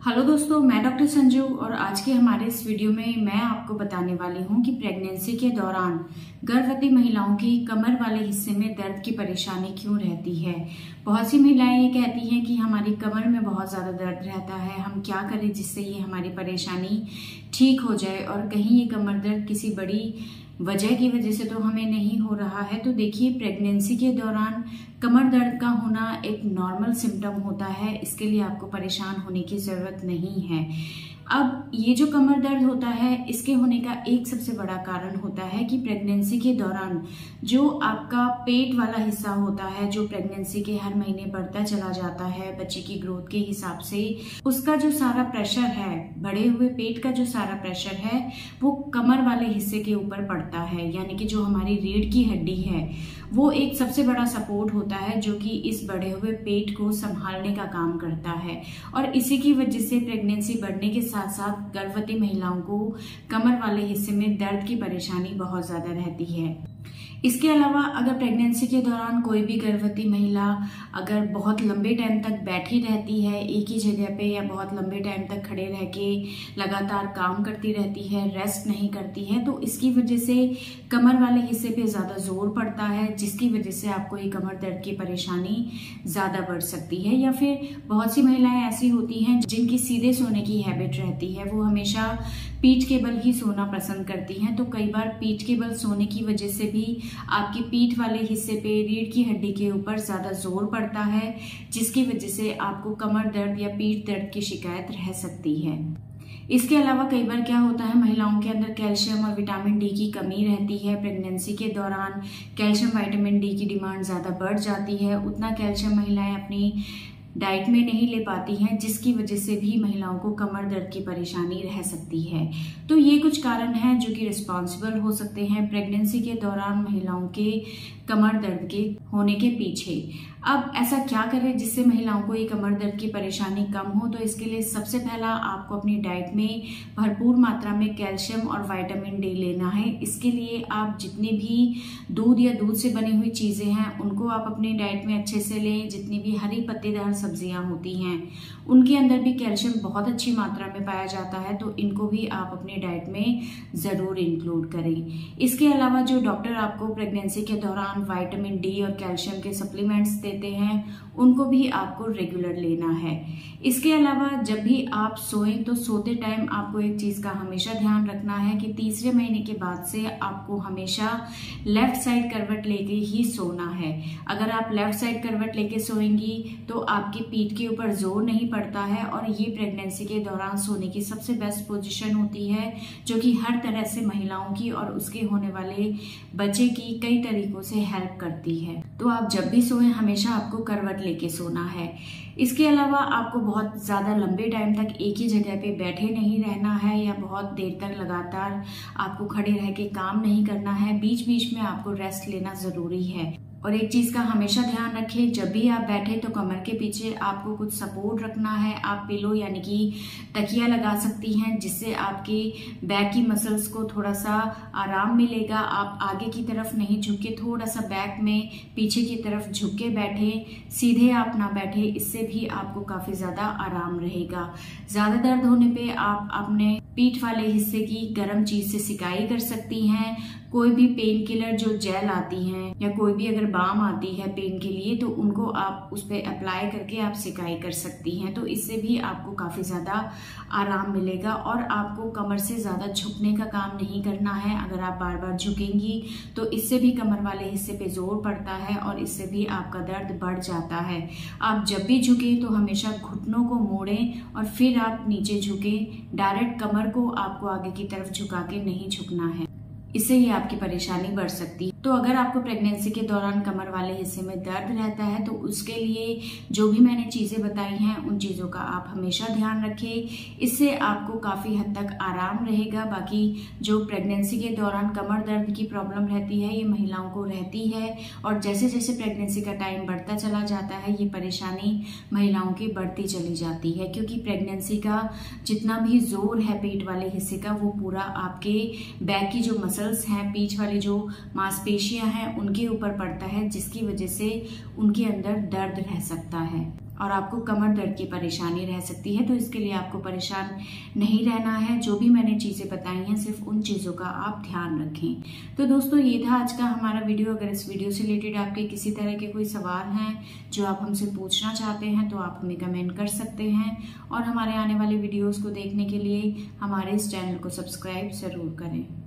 Hello दोस्तों, मैं doctor Sanju और आज के हमारे इस वीडियो में मैं आपको बताने वाली हूं कि प्रेगनेंसी के दौरान गर्भवती महिलाओं की कमर वाले हिस्से में दर्द की परेशानी क्यों रहती है। बहुत सी महिलाएं ये कहती हैं कि हमारी कमर में बहुत ज़्यादा दर्द रहता है, हम क्या करें जिससे ये हमारी परेशानी ठीक हो जाए और कहीं ये कमर दर्द किसी बड़ी वजह की वजह से तो हमें नहीं हो रहा है। तो देखिए, प्रेगनेंसी के दौरान कमर दर्द का होना एक नॉर्मल सिम्टम होता है, इसके लिए आपको परेशान होने की ज़रूरत नहीं है। अब ये जो कमर दर्द होता है, इसके होने का एक सबसे बड़ा कारण होता है कि प्रेगनेंसी के दौरान जो आपका पेट वाला हिस्सा होता है, जो प्रेगनेंसी के हर महीने बढ़ता चला जाता है बच्चे की ग्रोथ के हिसाब से, उसका जो सारा प्रेशर है, बढ़े हुए पेट का जो सारा प्रेशर है वो कमर वाले हिस्से के ऊपर पड़ता है। यानी कि जो हमारी रीढ़ की हड्डी है वो एक सबसे बड़ा सपोर्ट होता है जो कि इस बढ़े हुए पेट को संभालने का काम करता है। और इसी की वजह से प्रेगनेंसी बढ़ने के साथ साथ गर्भवती महिलाओं को कमर वाले हिस्से में दर्द की परेशानी बहुत ज्यादा रहती है। इसके अलावा अगर प्रेगनेंसी के दौरान कोई भी गर्भवती महिला अगर बहुत लंबे टाइम तक बैठी रहती है एक ही जगह पे, या बहुत लंबे टाइम तक खड़े रह के लगातार काम करती रहती है, रेस्ट नहीं करती है, तो इसकी वजह से कमर वाले हिस्से पे ज़्यादा जोर पड़ता है, जिसकी वजह से आपको ये कमर दर्द की परेशानी ज़्यादा बढ़ सकती है। या फिर बहुत सी महिलाएं ऐसी होती हैं जिनकी सीधे सोने की हैबिट रहती है, वो हमेशा पीठ के बल ही सोना पसंद करती हैं। तो कई बार पीठ के बल सोने की वजह से भी आपकी पीठ वाले हिस्से पे रीढ़ की हड्डी के ऊपर ज्यादा जोर पड़ता है, जिसकी वजह से आपको कमर दर्द या पीठ दर्द की शिकायत रह सकती है। इसके अलावा कई बार क्या होता है, महिलाओं के अंदर कैल्शियम और विटामिन डी की कमी रहती है। प्रेगनेंसी के दौरान कैल्शियम विटामिन डी की डिमांड ज़्यादा बढ़ जाती है, उतना कैल्शियम महिलाएं अपनी डाइट में नहीं ले पाती हैं, जिसकी वजह से भी महिलाओं को कमर दर्द की परेशानी रह सकती है। तो ये कुछ कारण हैं जो कि रिस्पॉन्सिबल हो सकते हैं प्रेगनेंसी के दौरान महिलाओं के कमर दर्द के होने के पीछे। अब ऐसा क्या करें जिससे महिलाओं को ये कमर दर्द की परेशानी कम हो। तो इसके लिए सबसे पहला आपको अपनी डाइट में भरपूर मात्रा में कैल्शियम और विटामिन डी लेना है। इसके लिए आप जितनी भी दूध या दूध से बनी हुई चीज़ें हैं उनको आप अपनी डाइट में अच्छे से लें। जितनी भी हरी पत्तेदार सब्जियां होती हैं उनके अंदर भी कैल्शियम बहुत अच्छी मात्रा में पाया जाता है, तो इनको भी आप अपनी डाइट में ज़रूर इंक्लूड करें। इसके अलावा जो डॉक्टर आपको प्रेगनेंसी के दौरान विटामिन डी और कैल्शियम के सप्लीमेंट्स देते हैं उनको भी आपको रेगुलर लेना है। इसके अलावा जब भी आप सोएं तो सोते टाइम आपको एक चीज़ का हमेशा ध्यान रखना है कि तीसरे महीने के बाद से आपको हमेशा लेफ्ट साइड करवट लेके ही सोना है। अगर आप लेफ्ट साइड करवट लेके सोएंगी तो आपकी पीठ के ऊपर जोर नहीं पड़ता है, और ये प्रेगनेंसी के दौरान सोने की सबसे बेस्ट पोजीशन होती है जो कि हर तरह से महिलाओं की और उसके होने वाले बच्चे की कई तरीकों से हेल्प करती है। तो आप जब भी सोएं हमेशा आपको करवट लेके सोना है। इसके अलावा आपको बहुत ज़्यादा लंबे टाइम तक एक ही जगह पे बैठे नहीं रहना है, या बहुत देर तक लगातार आपको खड़े रह के काम नहीं करना है। बीच बीच में आपको रेस्ट लेना ज़रूरी है। और एक चीज़ का हमेशा ध्यान रखें, जब भी आप बैठे तो कमर के पीछे आपको कुछ सपोर्ट रखना है। आप पिलो यानी कि तकिया लगा सकती हैं, जिससे आपके बैक की मसल्स को थोड़ा सा आराम मिलेगा। आप आगे की तरफ नहीं झुके, थोड़ा सा बैक में पीछे की तरफ झुक के बैठे, सीधे आप ना बैठे, इससे भी आपको काफ़ी ज़्यादा आराम रहेगा। ज़्यादा दर्द होने पे आप अपने पीठ वाले हिस्से की गर्म चीज़ से सिकाई कर सकती हैं। कोई भी पेन किलर जो जेल आती हैं या कोई भी अगर बाम आती है पेन के लिए, तो उनको आप उस पर अप्लाई करके आप सिकाई कर सकती हैं। तो इससे भी आपको काफ़ी ज़्यादा आराम मिलेगा और आपको कमर से ज़्यादा झुकने का काम नहीं करना है। अगर आप बार बार झुकेंगी तो इससे भी कमर वाले हिस्से पे जोर पड़ता है और इससे भी आपका दर्द बढ़ जाता है। आप जब भी झुकें तो हमेशा घुटनों को मोड़ें और फिर आप नीचे झुकें। डायरेक्ट कमर को आपको आगे की तरफ झुका के नहीं झुकना है, इससे ही आपकी परेशानी बढ़ सकती है। तो अगर आपको प्रेगनेंसी के दौरान कमर वाले हिस्से में दर्द रहता है तो उसके लिए जो भी मैंने चीज़ें बताई हैं उन चीज़ों का आप हमेशा ध्यान रखें। इससे आपको काफ़ी हद तक आराम रहेगा। बाकी जो प्रेगनेंसी के दौरान कमर दर्द की प्रॉब्लम रहती है ये महिलाओं को रहती है, और जैसे जैसे प्रेगनेंसी का टाइम बढ़ता चला जाता है ये परेशानी महिलाओं की बढ़ती चली जाती है, क्योंकि प्रेगनेंसी का जितना भी जोर है पेट वाले हिस्से का वो पूरा आपके बैक की जो मसल्स हैं, पीठ वाली जो मांसपेशियां हैं उनके ऊपर पड़ता है, जिसकी वजह से उनके अंदर दर्द रह सकता है। और आपको कमर दर्द की परेशानी रह सकती है। तो इसके लिए आपको परेशान नहीं रहना है। जो भी मैंने चीज़ें बताई हैं सिर्फ उन चीज़ों का आप ध्यान रखें। तो दोस्तों ये था आज का हमारा वीडियो। अगर इस वीडियो से रिलेटेड आपके किसी तरह के कोई सवाल हैं जो आप हमसे पूछना चाहते हैं तो आप हमें कमेंट कर सकते हैं, और हमारे आने वाले वीडियोज़ को देखने के लिए हमारे इस चैनल को सब्सक्राइब ज़रूर करें।